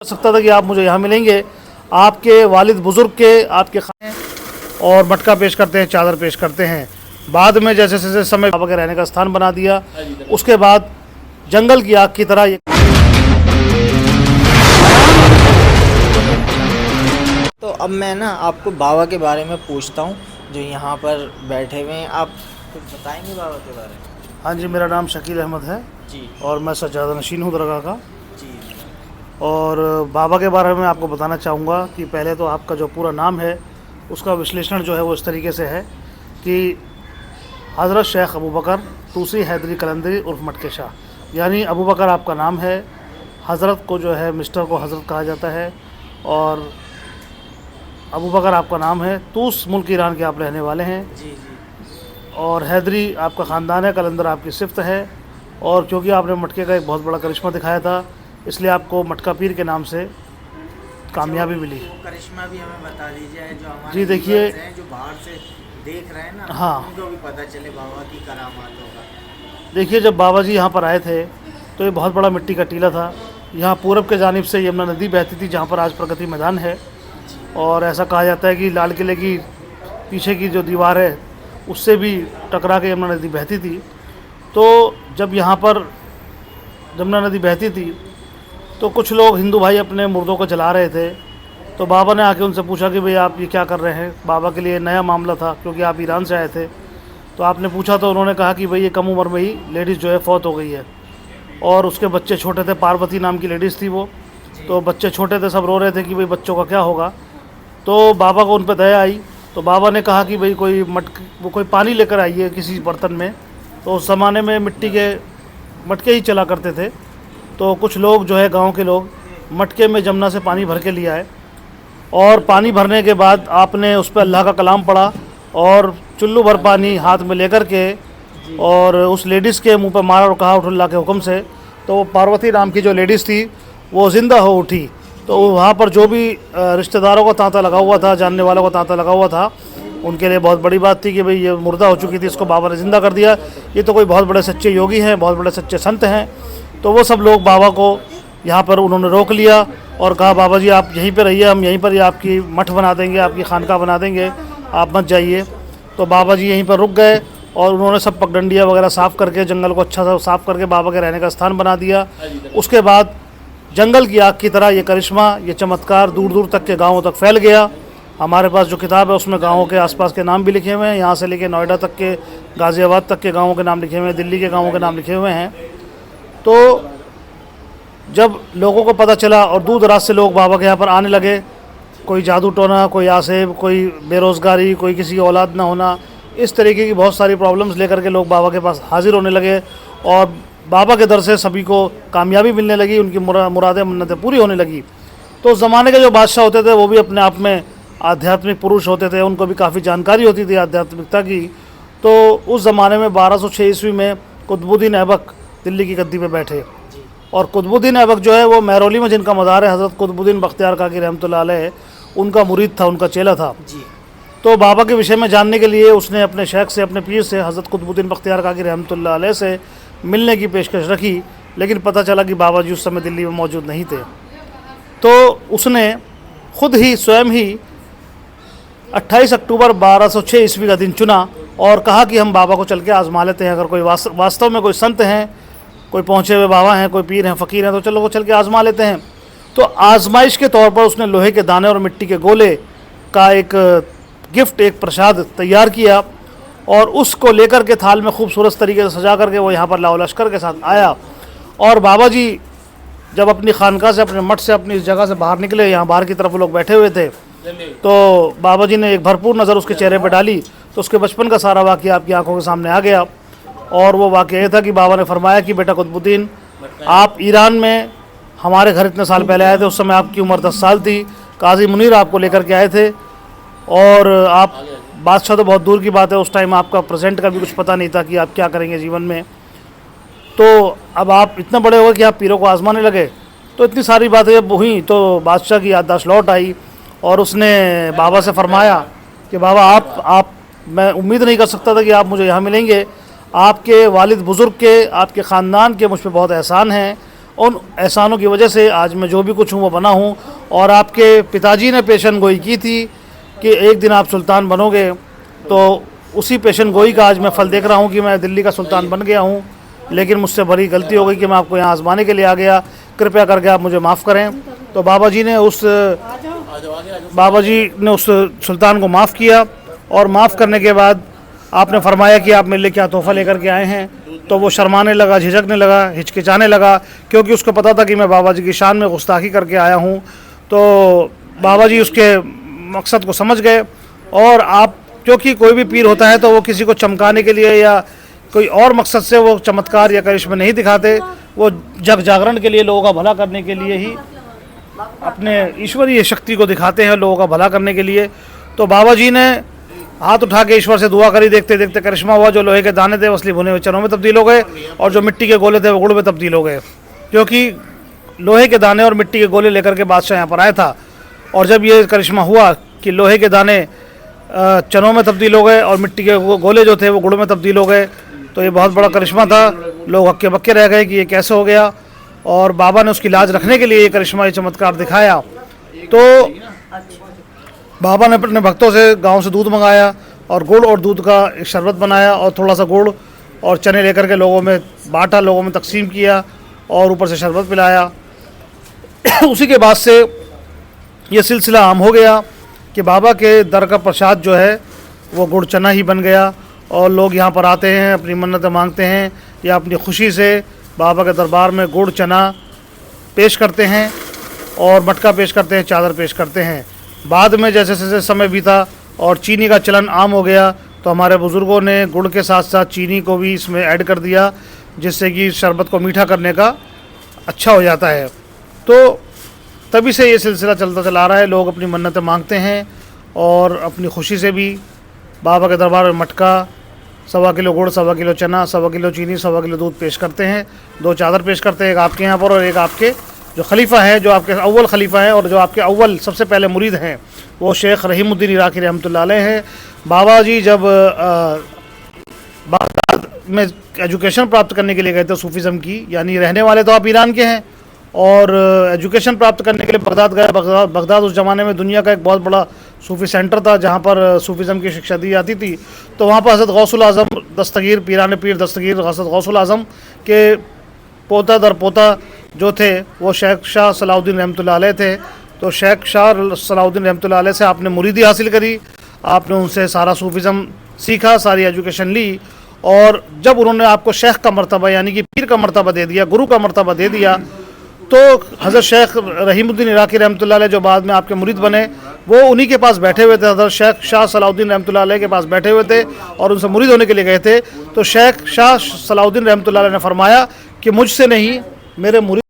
सकता था कि आप मुझे यहाँ मिलेंगे, आपके वालिद बुज़ुर्ग के आपके खाने और मटका पेश करते हैं, चादर पेश करते हैं। बाद में जैसे जैसे समय बाबा के रहने का स्थान बना दिया, उसके बाद जंगल की आग की तरह ये। तो अब मैं ना आपको बाबा के बारे में पूछता हूँ जो यहाँ पर बैठे हुए हैं। आप कुछ बताएंगे बाबा के बारे में? हाँ जी, मेरा नाम शकील अहमद है जी और मैं सज्जादा नशीन हूँ दरगाह का। जी और बाबा के बारे में आपको बताना चाहूँगा कि पहले तो आपका जो पूरा नाम है उसका विश्लेषण जो है वो इस तरीके से है कि हज़रत शेख अबू बकर तूसी हैदरी कलंदरी उर्फ मटके शाह, यानी अबू बकर आपका नाम है। हज़रत को जो है मिस्टर को हज़रत कहा जाता है और अबू बकर आपका नाम है। तूस मुल्क ईरान के आप रहने वाले हैं जी जी और हैदरी आपका ख़ानदान है, कलंदर आपकी सिफ्त है। और क्योंकि आपने मटके का एक बहुत बड़ा करिश्मा दिखाया था, इसलिए आपको मटका पीर के नाम से कामयाबी मिली। वो करिश्मा भी हमें बता दीजिए जो हमारे जी देखिए, viewers हैं, जो बाहर से देख रहे हैं ना, हाँ। उनको भी पता चले बाबा की करामातों का। देखिए, जब बाबा जी यहाँ पर आए थे तो ये बहुत बड़ा मिट्टी का टीला था। यहाँ पूरब के जानिब से यमुना नदी बहती थी, जहाँ पर आज प्रगति मैदान है। और ऐसा कहा जाता है कि लाल किले की पीछे की जो दीवार है उससे भी टकरा के यमुना नदी बहती थी। तो जब यहाँ पर यमुना नदी बहती थी तो कुछ लोग हिंदू भाई अपने मुर्दों को जला रहे थे। तो बाबा ने आके उनसे पूछा कि भाई आप ये क्या कर रहे हैं। बाबा के लिए नया मामला था क्योंकि आप ईरान से आए थे। तो आपने पूछा तो उन्होंने कहा कि भाई ये कम उम्र में ही लेडीज़ जो है फौत हो गई है और उसके बच्चे छोटे थे। पार्वती नाम की लेडीज़ थी वो। तो बच्चे छोटे थे, सब रो रहे थे कि भाई बच्चों का क्या होगा। तो बाबा को उन पर दया आई तो बाबा ने कहा कि भाई कोई पानी लेकर आइए किसी बर्तन में। तो उस ज़माने में मिट्टी के मटके ही चला करते थे। तो कुछ लोग जो है गांव के लोग मटके में जमुना से पानी भर के लिया है और पानी भरने के बाद आपने उस पर अल्लाह का कलाम पढ़ा और चुल्लू भर पानी हाथ में लेकर के और उस लेडीज़ के मुंह पर मारा और कहा उठ अल्लाह के हुक्म से। तो वो पार्वती नाम की जो लेडीज़ थी वो ज़िंदा हो उठी। तो वहाँ पर जो भी रिश्तेदारों का तांता लगा हुआ था, जानने वालों का तांता लगा हुआ था, उनके लिए बहुत बड़ी बात थी कि भाई ये मुर्दा हो चुकी थी, इसको बाबा ने ज़िंदा कर दिया। ये तो कोई बहुत बड़े सच्चे योगी हैं, बहुत बड़े सच्चे संत हैं। तो वो सब लोग बाबा को यहाँ पर उन्होंने रोक लिया और कहा बाबा जी आप यहीं पर रहिए, हम यहीं पर ही आपकी मठ बना देंगे, आपकी खानका बना देंगे, आप मत जाइए। तो बाबा जी यहीं पर रुक गए और उन्होंने सब पगडंडियाँ वगैरह साफ़ करके जंगल को अच्छा सा साफ़ करके बाबा के रहने का स्थान बना दिया। उसके बाद जंगल की आग की तरह ये करिश्मा, ये चमत्कार दूर दूर तक के गाँवों तक फैल गया। हमारे पास जो किताब है उसमें गाँवों के आसपास के नाम भी लिखे हुए हैं, यहाँ से लेके नोएडा तक के, गाज़ियाबाद तक के गाँवों के नाम लिखे हुए हैं, दिल्ली के गाँवों के नाम लिखे हुए हैं। तो जब लोगों को पता चला और दूर दराज से लोग बाबा के यहाँ पर आने लगे, कोई जादू टोना, कोई आसेब, कोई बेरोज़गारी, कोई किसी की औलाद ना होना, इस तरीके की बहुत सारी प्रॉब्लम्स लेकर के लोग बाबा के पास हाजिर होने लगे और बाबा के दर से सभी को कामयाबी मिलने लगी, उनकी मुरादें मन्नतें पूरी होने लगी। तो उस ज़माने के जो बादशाह होते थे वो भी अपने आप में आध्यात्मिक पुरुष होते थे, उनको भी काफ़ी जानकारी होती थी आध्यात्मिकता की। तो उस ज़माने में 1206 ईस्वी में कुतुबुद्दीन ऐबक दिल्ली की गद्दी पे बैठे और कुतुबुद्दीन ऐबक जो है वो महरौली में जिनका मज़ार है, हज़रत कुतुबुद्दीन बख्तियार काकी रहमतुल्लाह अलैह, उनका मुरीद था, उनका चेला था। जी तो बाबा के विषय में जानने के लिए उसने अपने शेख से, अपने पीर से, हज़रत कुतुबुद्दीन बख्तियार काकी रहमतुल्लाह अलैह से मिलने की पेशकश रखी, लेकिन पता चला कि बाबा जी उस समय दिल्ली में मौजूद नहीं थे। तो उसने ख़ुद ही स्वयं ही 28 अक्टूबर 1206 ईस्वी का दिन चुना और कहा कि हम बाबा को चल के आज़मा लेते हैं। अगर कोई वास्तव में कोई संत हैं, कोई पहुँचे हुए बाबा हैं, कोई पीर हैं, फ़कीर हैं, तो चलो वो चल के आज़मा लेते हैं। तो आजमाइश के तौर पर उसने लोहे के दाने और मिट्टी के गोले का एक गिफ्ट, एक प्रसाद तैयार किया और उसको लेकर के थाल में खूबसूरत तरीके से सजा करके वो यहाँ पर लाओ लश्कर के साथ आया। और बाबा जी जब अपनी खानका से, अपने मठ से, अपनी इस जगह से बाहर निकले, यहाँ बाहर की तरफ लोग बैठे हुए थे, तो बाबा जी ने एक भरपूर नज़र उसके चेहरे पर डाली तो उसके बचपन का सारा वाक़या आपकी आंखों के सामने आ गया। और वो वाक़या ये था कि बाबा ने फरमाया कि बेटा कुतुबुद्दीन, आप ईरान में हमारे घर इतने साल पहले आए थे, उस समय आपकी उम्र 10 साल थी, काजी मुनीर आपको लेकर के आए थे और आप बादशाह तो बहुत दूर की बात है, उस टाइम आपका प्रेजेंट का भी कुछ पता नहीं था कि आप क्या करेंगे जीवन में। तो अब आप इतने बड़े हो गए कि आप पीरों को आजमाने लगे। तो इतनी सारी बातें जब हुई तो बादशाह की याददाश्त लौट आई और उसने बाबा से फरमाया कि बाबा आप मैं उम्मीद नहीं कर सकता था कि आप मुझे यहाँ मिलेंगे। आपके वालिद बुज़ुर्ग के, आपके ख़ानदान के मुझ पर बहुत एहसान हैं उन एहसानों की वजह से आज मैं जो भी कुछ हूँ वो बना हूँ। और आपके पिताजी ने पेशन गोई की थी कि एक दिन आप सुल्तान बनोगे, तो उसी पेशन गोई का आज मैं फल देख रहा हूँ कि मैं दिल्ली का सुल्तान बन गया हूँ। लेकिन मुझसे बड़ी गलती हो गई कि मैं आपको यहाँ आजमाने के लिए आ गया, कृपया करके आप मुझे माफ़ करें। तो बाबा जी ने उस सुल्तान को माफ़ किया, और माफ़ करने के बाद आपने फरमाया कि आप मेरे लिए क्या तोहफ़ा लेकर के आए हैं। तो वो शर्माने लगा, झिझकने लगा, हिचकिचाने लगा, क्योंकि उसको पता था कि मैं बाबा जी की शान में गुस्ताखी करके आया हूँ। तो बाबा जी उसके मकसद को समझ गए। और आप, क्योंकि कोई भी पीर होता है तो वो किसी को चमकाने के लिए या कोई और मकसद से वो चमत्कार या करिश्मे नहीं दिखाते, वो जग जागरण के लिए, लोगों का भला करने के लिए ही अपने ईश्वरीय शक्ति को दिखाते हैं, लोगों का भला करने के लिए। तो बाबा जी ने हाथ उठा के ईश्वर से दुआ करी, देखते देखते करिश्मा हुआ। जो लोहे के दाने थे वो असली भुने हुए चनों में तब्दील हो गए, और जो मिट्टी के गोले थे वो गुड़ में तब्दील हो गए, क्योंकि लोहे के दाने और मिट्टी के गोले लेकर के बादशाह यहाँ पर आया था। और जब ये करिश्मा हुआ कि लोहे के दाने चनों में तब्दील हो गए और मिट्टी के गोले जो थे वो गुड़ में तब्दील हो गए, तो ये बहुत बड़ा करिश्मा था। लोग हक्के बक्के रह गए कि ये कैसे हो गया, और बाबा ने उसकी लाज रखने के लिए ये करिश्मा, ये चमत्कार दिखाया। तो बाबा ने अपने भक्तों से गांव से दूध मंगाया और गुड़ और दूध का एक शरबत बनाया, और थोड़ा सा गुड़ और चने लेकर के लोगों में बांटा, लोगों में तकसीम किया, और ऊपर से शरबत पिलाया। उसी के बाद से ये सिलसिला आम हो गया कि बाबा के दर का प्रसाद जो है वो गुड़ चना ही बन गया, और लोग यहाँ पर आते हैं, अपनी मन्नतें मांगते हैं, या अपनी खुशी से बाबा के दरबार में गुड़ चना पेश करते हैं, और मटका पेश करते हैं, चादर पेश करते हैं। बाद में जैसे जैसे समय बीता और चीनी का चलन आम हो गया, तो हमारे बुज़ुर्गों ने गुड़ के साथ साथ चीनी को भी इसमें ऐड कर दिया, जिससे कि शरबत को मीठा करने का अच्छा हो जाता है। तो तभी से ये सिलसिला चलता चला आ रहा है। लोग अपनी मन्नतें मांगते हैं, और अपनी खुशी से भी बाबा के दरबार में मटका, 1.25 किलो गुड़, 1.25 किलो चना, 1.25 किलो चीनी, 1.25 किलो दूध पेश करते हैं। 2 चादर पेश करते हैं, एक आपके यहाँ पर और एक आपके जो खलीफा है, जो आपके अव्वल खलीफा है और जो आपके अव्वल सबसे पहले मुरीद हैं, वो शेख रहीमुद्दीन इराकी रहमतुल्लाह अलैह हैं। बाबा जी जब बागदाद में एजुकेशन प्राप्त करने के लिए गए थे सूफीज़म की, यानी रहने वाले तो आप ईरान के हैं, और एजुकेशन प्राप्त करने के लिए बगदाद गए। बगदाद उस ज़माने में दुनिया का एक बहुत बड़ा सूफ़ी सेंटर था, जहाँ पर सूफीज़म की शिक्षा दी जाती थी। तो वहाँ पर हज़रत गौसुल आज़म दस्तगीर, पीरान पीर दस्तगीर हज़रत गौसुल आज़म के पोता दर पोता जो थे वो शेख शाह सलाउद्दीन रहमतुल्लाह अलैह थे। तो शेख शाह सलाउद्दीन रहमतुल्लाह अलैह से आपने मुरीदी हासिल करी, आपने उनसे सारा सूफीज़म सीखा, सारी एजुकेशन ली, और जब उन्होंने आपको शेख का मर्तबा यानी कि पीर का मर्तबा दे दिया, गुरु का मर्तबा दे दिया, तो हज़रत शेख रहीमुद्दीन इराकी रहमतुल्लाह अलैह जो बाद में आपके मुरीद बने, वो उन्हीं के पास बैठे हुए थे। हज़रत शेख शाह सलाउद्दीन रहमतुल्लाह अलैह के पास बैठे हुए थे और उनसे मुरीद होने के लिए गए थे। तो शेख शाह सलाउद्दीन रहमतुल्लाह अलैह ने फरमाया कि मुझसे नहीं, मेरे मुरीद